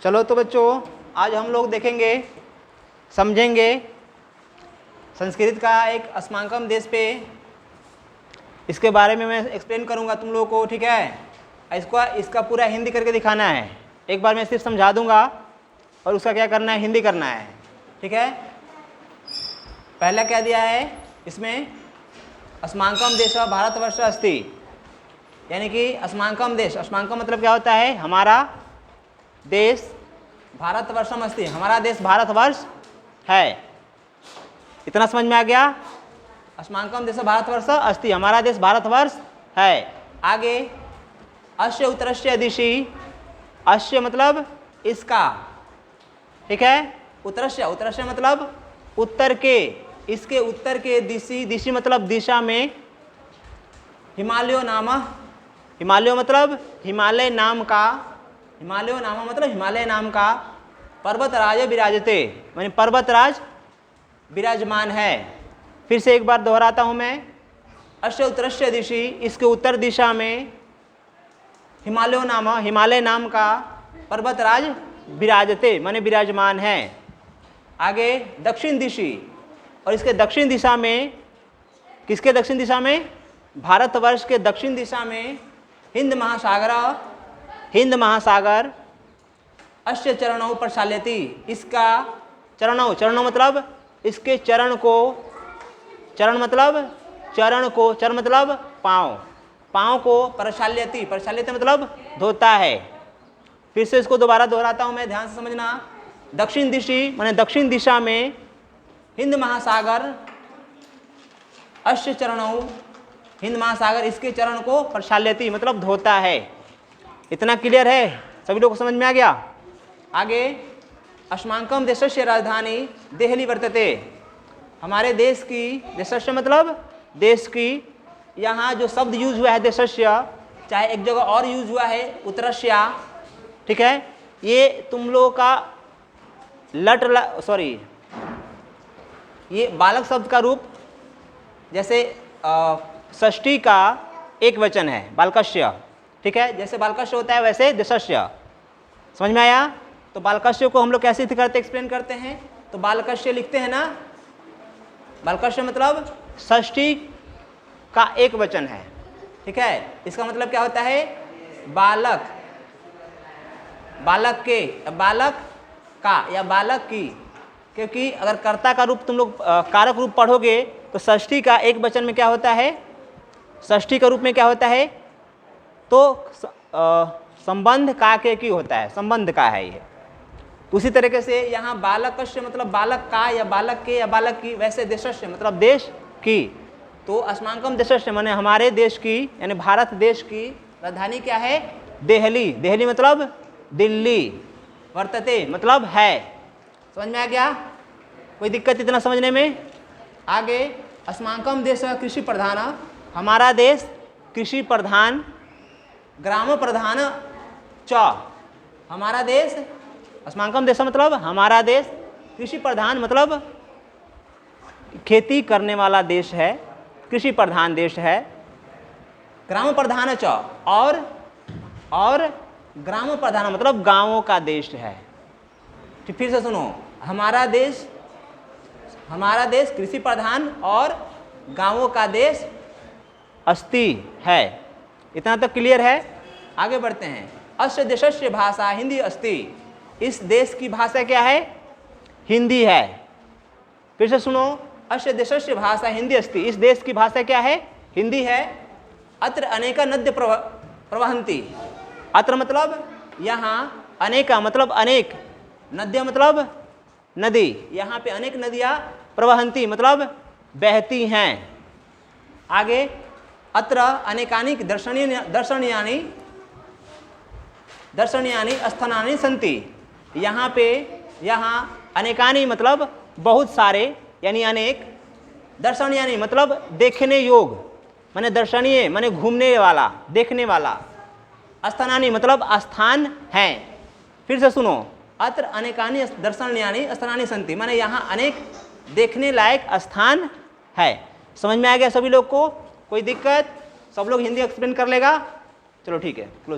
चलो तो बच्चों, आज हम लोग देखेंगे, समझेंगे संस्कृत का एक अस्माकम देश पे, इसके बारे में मैं एक्सप्लेन करूंगा तुम लोगों को, ठीक है। इसका पूरा हिंदी करके दिखाना है। एक बार मैं सिर्फ समझा दूंगा और उसका क्या करना है, हिंदी करना है, ठीक है। पहला क्या दिया है इसमें, अस्माकम देश भारतवर्ष अस्ति, यानी कि अस्माकम देश, अस्माकम मतलब क्या होता है, हमारा देश, भारतवर्षम अस्ति, हमारा देश भारतवर्ष है। इतना समझ में आ गया। अस्माकम देश भारतवर्ष अस्ति, हमारा देश भारतवर्ष है। आगे अस्य उत्तरस्य दिशि, अस्य मतलब इसका, ठीक है। उत्तरस्य, उत्तरस्य मतलब उत्तर के, इसके उत्तर के, दिशि, दिशि मतलब दिशा में, हिमालयो नाम, हिमालय मतलब हिमालय नाम का, हिमालयो नाम मतलब हिमालय नाम का, पर्वतराज विराजते, माने पर्वतराज विराजमान है। फिर से एक बार दोहराता हूँ मैं, अस्य उत्तरस्य दिशि, इसके उत्तर दिशा में, हिमालयो नाम, हिमालय नाम का, पर्वतराज विराजते माने विराजमान है। आगे दक्षिण दिशि, और इसके दक्षिण दिशा में, किसके दक्षिण दिशा में, भारतवर्ष के दक्षिण दिशा में हिंद महासागर, हिंद महासागर, अस्य चरणों प्रसाल्यति, इसका चरणों, चरणों मतलब इसके चरण को, चरण मतलब चरण को, चरण मतलब पाँव, पाँव को प्रसाल्यति, प्रसाल्यति मतलब धोता है। फिर से इसको दोबारा दोहराता हूँ मैं, ध्यान से समझना। दक्षिण दिशि माने दक्षिण दिशा में हिंद महासागर, अस्य चरणों, हिंद महासागर इसके चरण को प्रसाल्यति मतलब धोता है। इतना क्लियर है, सभी लोग को समझ में आ गया। आगे अस्माकम देशस्य राजधानी देहली वर्तते, हमारे देश की, देशस्य मतलब देश की, यहाँ जो शब्द यूज हुआ है देशस्य, चाहे एक जगह और यूज हुआ है उत्तरस्या, ठीक है। ये तुम लोगों का ये बालक शब्द का रूप, जैसे षष्ठी का एक वचन है बालकस्य, ठीक है। जैसे बालकस्य होता है वैसे देशस्य, समझ में आया। तो बालकस्य को हम लोग कैसे करते, एक्सप्लेन करते हैं। तो बालकस्य लिखते हैं ना, बालकस्य मतलब षष्ठी का एक वचन है, ठीक है। इसका मतलब क्या होता है, बालक, बालक के, बालक का या बालक की, क्योंकि अगर कर्ता का रूप तुम लोग कारक रूप पढ़ोगे तो षष्ठी का एक वचन में क्या होता है, षष्ठी का रूप में क्या होता है, तो संबंध का के की होता है, संबंध का है ये। उसी तरीके से यहाँ बालकस्य मतलब बालक का या बालक के या बालक की, वैसे देशस्य मतलब देश की। तो अस्माकम देशस्य माने हमारे देश की, यानी भारत देश की राजधानी क्या है, देहली, देहली मतलब दिल्ली, वर्तते मतलब है। समझ में आ गया, कोई दिक्कत इतना समझने में। आगे अस्माकम देश कृषि प्रधान, हमारा देश कृषि प्रधान, ग्राम प्रधान च, हमारा देश, अस्माकम देश मतलब हमारा देश, कृषि प्रधान मतलब खेती करने वाला देश है, कृषि प्रधान देश है। ग्राम प्रधान च, और ग्राम प्रधान मतलब गांवों का देश है। ठीक, फिर से सुनो, हमारा देश, हमारा देश कृषि प्रधान और गांवों का देश अस्ति है। इतना तो क्लियर है। आगे बढ़ते हैं। अस्य देशस्य भाषा हिंदी अस्ति, इस देश की भाषा क्या है, हिंदी है। फिर से सुनो, अस्य देशस्य भाषा हिंदी अस्ति, इस देश की भाषा क्या है, हिंदी है। अत्र अनेका नद्य प्रवहन्ति, अत्र मतलब यहाँ, अनेका मतलब अनेक, नद्य मतलब नदी, यहाँ पे अनेक नदियाँ, प्रवहन्ति मतलब बहती हैं। आगे अत्र अनेकानि दर्शनीयानि स्थानानि सन्ति, यहाँ पे, यहाँ अनेकानि मतलब बहुत सारे, यानी अनेक, दर्शनीयानि मतलब देखने योग, माने दर्शनीय माने घूमने वाला, देखने वाला, स्थानानि मतलब स्थान हैं। फिर से सुनो, अत्र अनेकानि दर्शनीयानि स्थानानि सन्ति, माने यहाँ अनेक देखने लायक स्थान है। समझ में आ गया सभी लोग को, कोई दिक्कत, सब लोग हिंदी एक्सप्लेन कर लेगा। चलो ठीक है, क्लोज।